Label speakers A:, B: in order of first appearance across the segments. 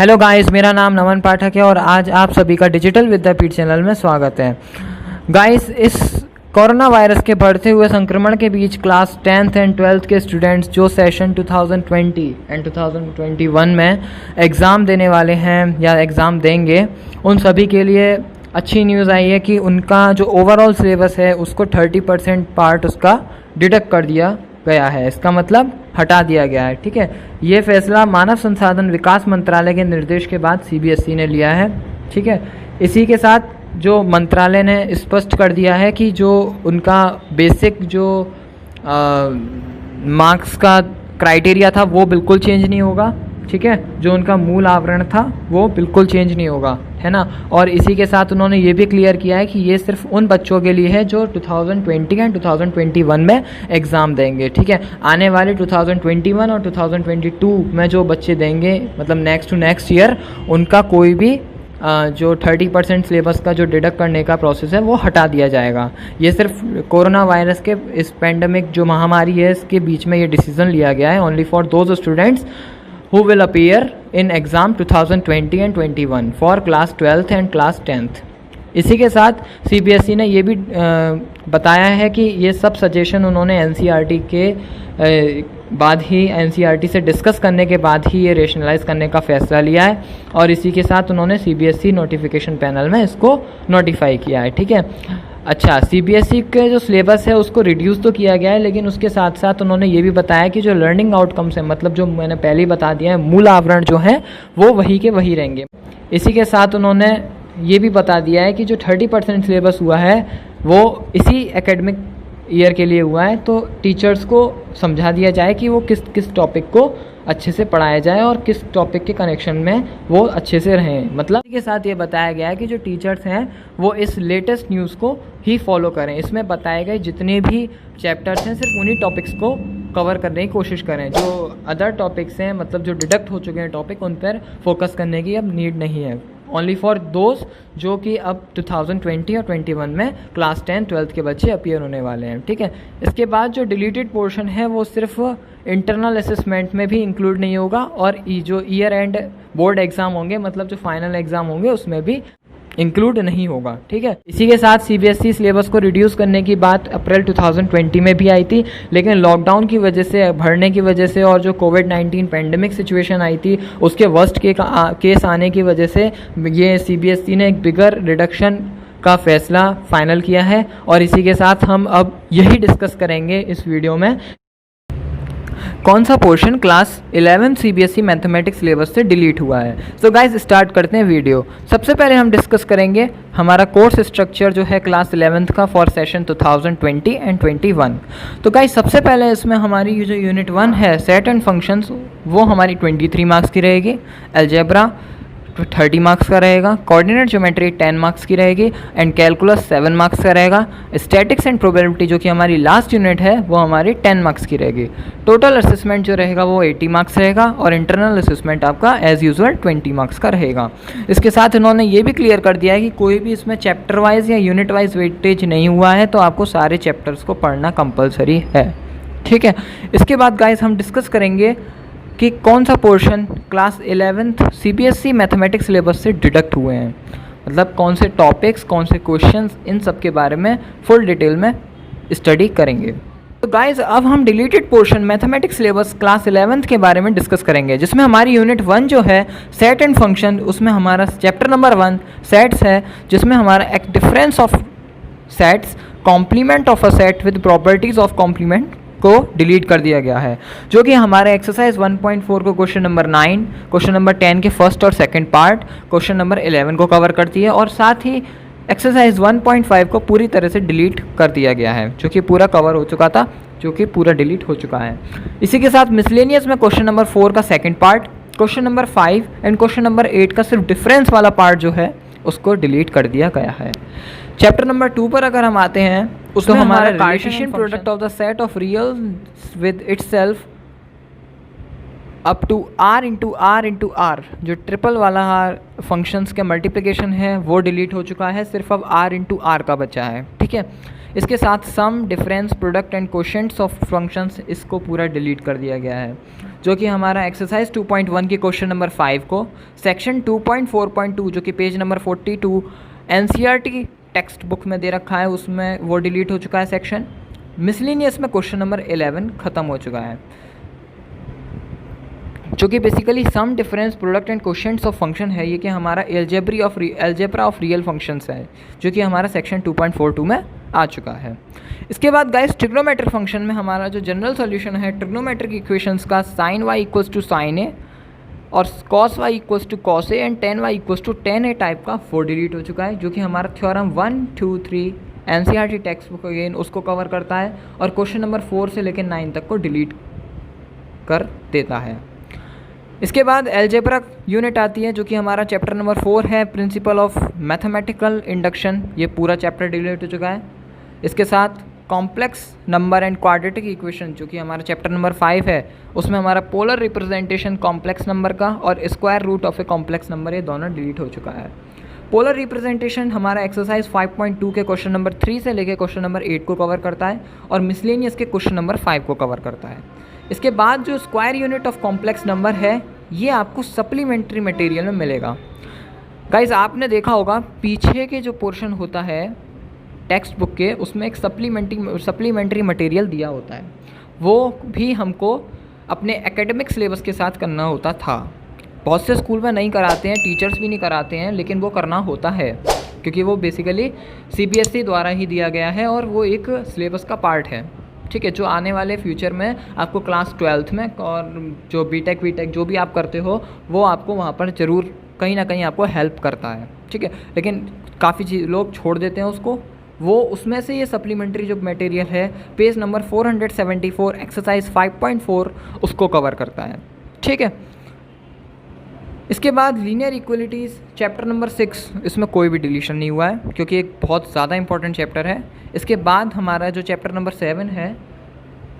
A: Hello guys, मेरा नाम नमन पाठक है और आज आप सभी का डिजिटल विद्यापीठ चैनल में स्वागत है। गाइस, इस कोरोना वायरस के बढ़ते हुए संक्रमण के बीच क्लास 10th एंड 12th के स्टूडेंट्स जो सेशन 2020 एंड 2021 में एग्ज़ाम देने वाले हैं या एग्ज़ाम देंगे, उन सभी के लिए अच्छी न्यूज़ आई है कि उनका जो ओवरऑल सिलेबस है उसको 30% पार्ट उसका डिडक्ट कर दिया गया है। इसका मतलब हटा दिया गया है। ठीक है, ये फैसला मानव संसाधन विकास मंत्रालय के निर्देश के बाद सीबीएसई ने लिया है। ठीक है, इसी के साथ जो मंत्रालय ने स्पष्ट कर दिया है कि जो उनका बेसिक जो मार्क्स का क्राइटेरिया था वो बिल्कुल चेंज नहीं होगा। ठीक है, जो उनका मूल आवरण था वो बिल्कुल चेंज नहीं होगा, है ना। और इसी के साथ उन्होंने ये भी क्लियर किया है कि ये सिर्फ उन बच्चों के लिए है जो 2020 एंड 2021 में एग्ज़ाम देंगे। ठीक है, आने वाले 2021 और 2022 में जो बच्चे देंगे, मतलब नेक्स्ट टू नेक्स्ट ईयर, उनका कोई भी जो 30% सिलेबस का जो डिडक्ट करने का प्रोसेस है वो हटा दिया जाएगा। ये सिर्फ कोरोना वायरस के इस पेंडेमिक जो महामारी है इसके बीच में ये डिसीजन लिया गया है, only for those students who will appear in exam 2020 and 21 for class 12th and class 10th। इसी के साथ सीबीएसई ने ये भी बताया है कि ये सब सजेशन उन्होंने एनसीईआरटी के बाद ही एनसीईआरटी से डिस्कस करने के बाद ही ये रेशनलाइज करने का फैसला लिया है और इसी के साथ उन्होंने सीबीएसई नोटिफिकेशन पैनल में इसको नोटिफाई किया है। ठीक है, अच्छा, सीबीएसई के जो सिलेबस है उसको रिड्यूस तो किया गया है, लेकिन उसके साथ साथ उन्होंने ये भी बताया कि जो लर्निंग आउटकम्स है, मतलब जो मैंने पहले ही बता दिया है, मूल आवरण जो है वो वही के वही रहेंगे। इसी के साथ उन्होंने ये भी बता दिया है कि जो 30% सिलेबस हुआ है वो इसी एकेडमिक ईयर के लिए हुआ है, तो टीचर्स को समझा दिया जाए कि वो किस किस टॉपिक को अच्छे से पढ़ाया जाए और किस टॉपिक के कनेक्शन में वो अच्छे से रहें। मतलब के साथ ये बताया गया है कि जो टीचर्स हैं वो इस लेटेस्ट न्यूज़ को ही फॉलो करें। इसमें बताए गए जितने भी चैप्टर्स हैं सिर्फ उन्हीं टॉपिक्स को कवर करने की कोशिश करें। जो अदर टॉपिक्स हैं, मतलब जो डिडक्ट हो चुके हैं टॉपिक, उन पर फोकस करने की अब नीड नहीं है। ओनली फॉर दोज जो कि अब 2020 और 21 में क्लास 10 12th के बच्चे अपीयर होने वाले हैं। ठीक है, इसके बाद जो डिलीटेड पोर्शन है वो सिर्फ इंटरनल असेसमेंट में भी इंक्लूड नहीं होगा और जो ईयर एंड बोर्ड एग्ज़ाम होंगे, मतलब जो फाइनल एग्ज़ाम होंगे, उसमें भी इंक्लूड नहीं होगा। ठीक है, इसी के साथ सीबीएसई सिलेबस को रिड्यूस करने की बात अप्रैल 2020 में भी आई थी, लेकिन लॉकडाउन की वजह से, बढ़ने की वजह से और जो कोविड-19 पेंडेमिक सिचुएशन आई थी उसके वर्स्ट केस आने की वजह से ये सीबीएसई ने एक बिगर रिडक्शन का फैसला फाइनल किया है। और इसी के साथ हम अब यही डिस्कस करेंगे इस वीडियो में, कौन सा portion class 11 CBSE mathematics syllabus से डिलीट हुआ है। सो गाइस, स्टार्ट करते हैं वीडियो। सबसे पहले हम डिस्कस करेंगे हमारा कोर्स स्ट्रक्चर जो है क्लास 11th का फॉर सेशन 2020 एंड 21। तो गाइस, सबसे पहले इसमें हमारी जो यूनिट 1 है सेट एंड फंक्शंस, वो हमारी 23 मार्क्स की रहेगी। अलजेब्रा 30 मार्क्स का रहेगा। कोऑर्डिनेट ज्योमेट्री 10 मार्क्स की रहेगी एंड कैलकुलस 7 मार्क्स का रहेगा। स्टैटिक्स एंड प्रोबेबिलिटी जो कि हमारी लास्ट यूनिट है वो हमारी 10 मार्क्स की रहेगी। टोटल असेसमेंट जो रहेगा वो 80 मार्क्स रहेगा और इंटरनल असेसमेंट आपका एज यूजुअल 20 मार्क्स का रहेगा। इसके साथ इन्होंने ये भी क्लियर कर दिया है कि कोई भी इसमें चैप्टर वाइज या यूनिट वाइज वेटेज नहीं हुआ है, तो आपको सारे चैप्टर्स को पढ़ना कंपलसरी है। ठीक है, इसके बाद गाइस हम डिस्कस करेंगे कि कौन सा portion class 11th CBSE mathematics syllabus से डिडक्ट हुए हैं, मतलब कौन से टॉपिक्स, कौन से क्वेश्चंस, इन सब के बारे में फुल डिटेल में स्टडी करेंगे। तो गाइस, अब हम deleted portion mathematics syllabus class 11th के बारे में डिस्कस करेंगे, जिसमें हमारी यूनिट 1 जो है सेट एंड फंक्शन, उसमें हमारा चैप्टर नंबर 1 सेट्स है, जिसमें हमारा एक difference of sets, complement of a set with properties of complement को डिलीट कर दिया गया है, जो कि हमारे एक्सरसाइज 1.4 को क्वेश्चन नंबर 9, क्वेश्चन नंबर 10 के फर्स्ट और सेकंड पार्ट, क्वेश्चन नंबर 11 को कवर करती है और साथ ही एक्सरसाइज 1.5 को पूरी तरह से डिलीट कर दिया गया है, जो कि पूरा कवर हो चुका था, जो कि पूरा डिलीट हो चुका है। इसी के साथ मिसलेनियस में क्वेश्चन नंबर 4 का second part, question number 5 and question number 8 का सिर्फ डिफरेंस वाला पार्ट जो है उसको डिलीट कर दिया गया है। चैप्टर नंबर 2 पर अगर हम आते हैं, उसमें हमारा Cartesian product of the set of real with itself up to r into R, जो ट्रिपल वाला फंक्शंस के मल्टीप्लिकेशन है वो डिलीट हो चुका है, सिर्फ अब r इंटू आर का बचा है। ठीक है, इसके साथ sum, difference, product and quotients of functions, इसको पूरा डिलीट कर दिया गया है। जो कि हमारा एक्सरसाइज 2.1 की क्वेश्चन नंबर 5 को, सेक्शन 2.4.2 जो कि page number 42 NCERT text book में दे रखा है, उसमें वो डिलीट हो चुका है सेक्शन। मिसलेनियस में क्वेश्चन नंबर 11 ख़त्म हो चुका है, जो कि basically some difference product and questions of function है। ये कि हमारा एल्जेब्रा ऑफ रियल फंक्शंस है, जो कि हमारा सेक्शन 2.42 में आ चुका है। इसके बाद गाइस ट्रिग्नोमेट्रिक फंक्शन में हमारा जो जनरल सॉल्यूशन है ट्रिग्नोमेट्रिक इक्वेशंस का sin y equals to sine A और cos y equals to cos A and tan y equals to tan A type का वो डिलीट हो चुका है, जो कि हमारा theorem 1, 2, 3 NCERT text book again उसको कवर करता है और क्वेश्चन नंबर 4 से लेकर 9 तक को डिलीट कर देता है। इसके बाद एल्जेब्रा यूनिट आती है, जो कि हमारा चैप्टर नंबर 4 है, प्रिंसिपल ऑफ मैथमेटिकल इंडक्शन। ये पूरा चैप्टर डिलीट हो चुका है। इसके साथ complex number and quadratic equation, जो कि हमारा चैप्टर नंबर 5 है, उसमें हमारा पोलर रिप्रेजेंटेशन कॉम्प्लेक्स नंबर का और square root of a complex number, ये दोनों डिलीट हो चुका है। पोलर रिप्रेजेंटेशन हमारा एक्सरसाइज 5.2 के क्वेश्चन नंबर 3 से लेकर क्वेश्चन नंबर 8 को कवर करता है और मिसलेनियस के क्वेश्चन नंबर 5 को कवर करता है। इसके बाद जो square unit of complex number है, ये आपको सप्लीमेंट्री मटेरियल में मिलेगा। गाइस आपने देखा होगा पीछे के जो पोर्शन होता है टेक्स्ट बुक के, उसमें एक सप्लीमेंट्री मटेरियल दिया होता है, वो भी हमको अपने एकेडमिक सिलेबस के साथ करना होता था। बहुत से स्कूल में नहीं कराते हैं, टीचर्स भी नहीं कराते हैं, लेकिन वो करना होता है क्योंकि वो बेसिकली सीबीएसई द्वारा ही दिया गया है और वो एक सिलेबस का पार्ट है, ठीक है, जो आने वाले फ्यूचर में आपको क्लास 12th में और जो बीटेक जो भी आप करते हो, वो आपको वहाँ पर ज़रूर कहीं ना कहीं आपको हेल्प करता है, ठीक है। लेकिन काफ़ी लोग छोड़ देते हैं उसको, वो उसमें से ये सप्लीमेंट्री जो मटेरियल है पेज नंबर 474 एक्सरसाइज 5.4 उसको कवर करता है, ठीक है। इसके बाद लीनियर इक्वलिटीज़ चैप्टर नंबर 6, इसमें कोई भी डिलीशन नहीं हुआ है क्योंकि एक बहुत ज़्यादा इंपॉर्टेंट चैप्टर है। इसके बाद हमारा जो चैप्टर नंबर 7 है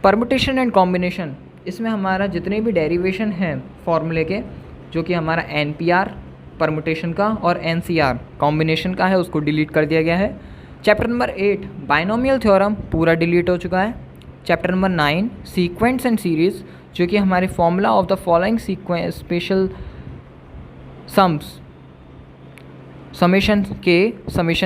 A: परमुटेशन एंड कॉम्बिनेशन, इसमें हमारा जितने भी डेरिवेशन हैं फॉर्मूले के, जो कि हमारा NPR परमुटेशन का और NCR कॉम्बिनेशन का है, उसको डिलीट कर दिया गया है। चैप्टर नंबर 8 बाइनोमियल थ्योरम पूरा डिलीट हो चुका है। Chapter number 9 sequence and series, जो कि हमारी formula of the following sequence special sums summation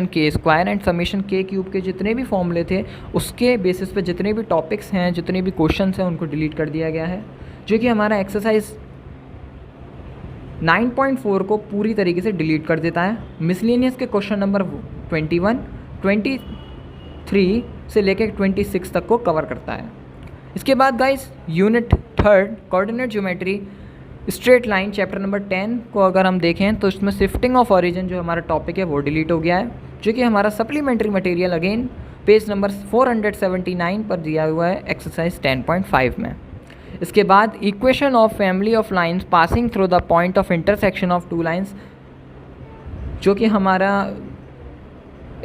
A: के स्क्वायर एंड समेशन के क्यूब के जितने भी फॉर्मूले थे, उसके बेसिस पे जितने भी टॉपिक्स हैं, जितने भी क्वेश्चंस हैं, उनको डिलीट कर दिया गया है, जो कि हमारा एक्सरसाइज 9.4 को पूरी तरीके से डिलीट कर देता है। मिसलेनियस के क्वेश्चन नंबर 21, 23 से लेकर 26 तक को कवर करता है। इसके बाद guys unit 3 coordinate geometry straight line chapter number 10 को अगर हम देखें तो इसमें शिफ्टिंग ऑफ ओरिजिन जो हमारा टॉपिक है वो डिलीट हो गया है, जो कि हमारा supplementary material again page number 479 पर दिया हुआ है एक्सरसाइज 10.5 में। इसके बाद equation of family of lines passing through the point of intersection of two lines, जो कि हमारा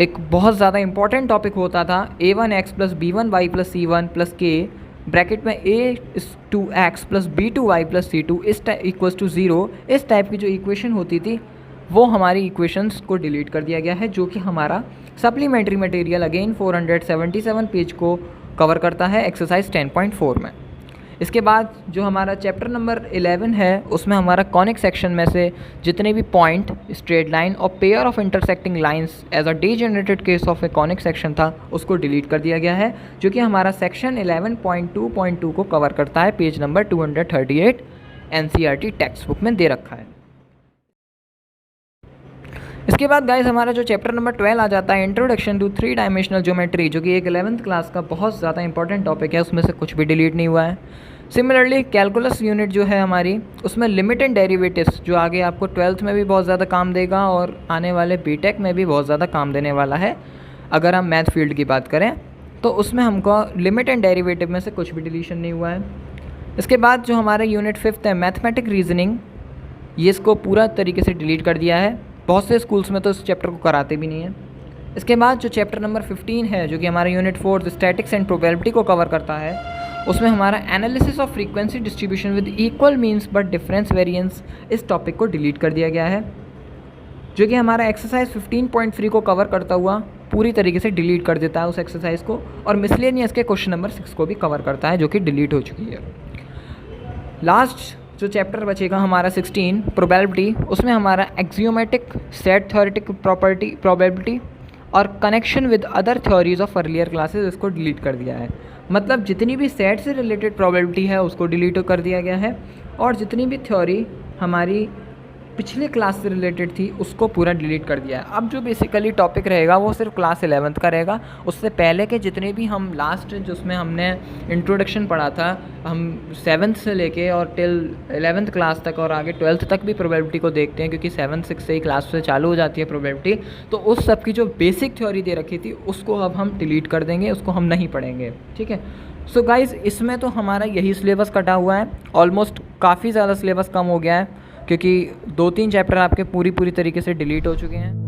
A: एक बहुत ज़्यादा इंपॉर्टेंट टॉपिक होता था। a1x plus b1y plus c1 plus k bracket में a2x plus b2y plus c2 इस इक्वल्स टू 0, इस टाइप की जो इक्वेशन होती थी वो हमारी इक्वेशंस को डिलीट कर दिया गया है, जो कि हमारा सप्लीमेंट्री मटेरियल अगेन 477 पेज को कवर करता है एक्सरसाइज 10.4 में। इसके बाद जो हमारा चैप्टर नंबर 11 है, उसमें हमारा कॉनिक सेक्शन में से जितने भी पॉइंट, स्ट्रेट लाइन और pair of intersecting lines as a degenerated case of a conic section था, उसको डिलीट कर दिया गया है, जो कि हमारा सेक्शन 11.2.2 को कवर करता है, page number 238 NCERT text book में दे रखा है। इसके बाद गाइस हमारा जो चैप्टर नंबर 12 आ जाता है इंट्रोडक्शन टू 3 डायमेंशनल ज्योमेट्री, जो कि एक 11th क्लास का बहुत ज़्यादा इंपॉर्टेंट टॉपिक है, उसमें से कुछ भी डिलीट नहीं हुआ है। सिमिलरली कैलकुलस यूनिट जो है हमारी, उसमें लिमिट एंड डेरिवेटिव्स जो आगे आपको 12th में भी बहुत ज़्यादा काम देगा और आने वाले बीटेक में भी बहुत ज़्यादा काम देने वाला है। अगर हम मैथ फील्ड की बात करें तो उसमें हमको लिमिट एंड डेरिवेटिव में से कुछ भी डिलीशन नहीं हुआ है। इसके बाद जो हमारा यूनिट 5 है मैथमेटिक रीजनिंग, ये इसको पूरा तरीके से डिलीट कर दिया है। बहुत से स्कूल्स में तो इस चैप्टर को कराते भी नहीं हैं। इसके बाद जो चैप्टर नंबर 15 है, जो कि हमारा यूनिट 4 स्टैटिक्स एंड प्रोबेबिलिटी को कवर करता है, उसमें हमारा analysis of frequency distribution with equal means but difference variance, इस टॉपिक को डिलीट कर दिया गया है, जो कि हमारा एक्सरसाइज 15.3 को कवर करता हुआ पूरी तरीके से डिलीट कर देता है उस एक्सरसाइज को, और मिसलेनियस के क्वेश्चन नंबर 6 को भी कवर करता है, जो कि डिलीट हो चुकी है। लास्ट जो चैप्टर बचेगा हमारा 16 प्रोबेबिलिटी, उसमें हमारा एक्सियोमेटिक, सेट थ्योरेटिक प्रोबेबिलिटी और connection with other theories of earlier classes, इसको डिलीट कर दिया है। मतलब जितनी भी सेट से रिलेटेड प्रोबेबिलिटी है उसको डिलीट कर दिया गया है, और जितनी भी थ्योरी हमारी पिछले क्लास से रिलेटेड थी उसको पूरा डिलीट कर दिया है। अब जो बेसिकली टॉपिक रहेगा वो सिर्फ क्लास 11th का रहेगा। उससे पहले के जितने भी हम लास्ट जिसमें हमने इंट्रोडक्शन पढ़ा था, हम 7th से लेके और टिल 11th क्लास तक और आगे 12th तक भी प्रोबेबिलिटी को देखते हैं, क्योंकि 7th 6 से ही क्लास से चालू हो जाती है प्रोबेबिलिटी। तो उस सब की जो बेसिक थ्योरी दे रखी थी उसको अब हम डिलीट कर देंगे, उसको हम नहीं पढ़ेंगे, ठीक है। सो गाइज़, इसमें तो हमारा यही सिलेबस कटा हुआ है। ऑलमोस्ट काफ़ी ज़्यादा सिलेबस कम हो गया है, क्योंकि 2-3 चैप्टर आपके पूरी तरीके से डिलीट हो चुके हैं।